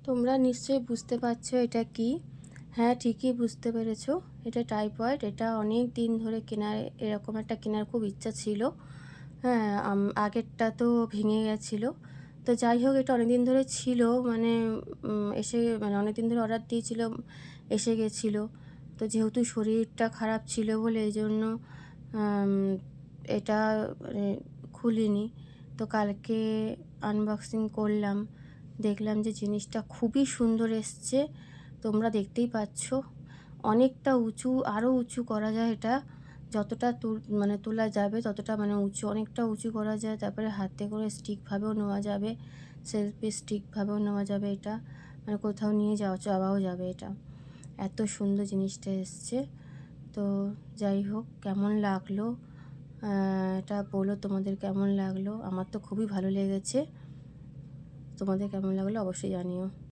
তোমরা নিশ্চয়ই বুঝতে পারছো এটা কি। হ্যাঁ, ঠিকই বুঝতে পেরেছো, এটা টাইপয়েড। এটা অনেক দিন ধরে কেনার, এরকম একটা কেনার খুব ইচ্ছা ছিল। হ্যাঁ, আগেরটা তো ভেঙে গেছিলো। তো যাই হোক, এটা অনেক দিন ধরে ছিল, মানে অনেক দিন ধরে অর্ডার দিয়েছিলাম, এসে গেছিলো। তো যেহেতু শরীরটা খারাপ ছিল বলে এই জন্য এটা মানে খুলিনি। তো কালকে আনবক্সিং করলাম, দেখলাম যে জিনিসটা খুবই সুন্দর এসছে। তোমরা দেখতেই পাচ্ছ, অনেকটা উঁচু, আরও উঁচু করা যায় এটা। যতটা তোলা যাবে ততটা উঁচু, অনেকটা উঁচু করা যায়। তারপরে হাতে করে স্টিকভাবেও নেওয়া যাবে, সেলফি স্টিকভাবেও নেওয়া যাবে এটা, কোথাও নিয়ে যাওয়াও যাবে এটা। এত সুন্দর জিনিসটা এসছে। তো যাই হোক, কেমন লাগলো এটা বলো, তোমাদের কেমন লাগলো? আমার তো খুবই ভালো লেগেছে। তোমাদের কেমন লাগলো অবশ্যই জানিও।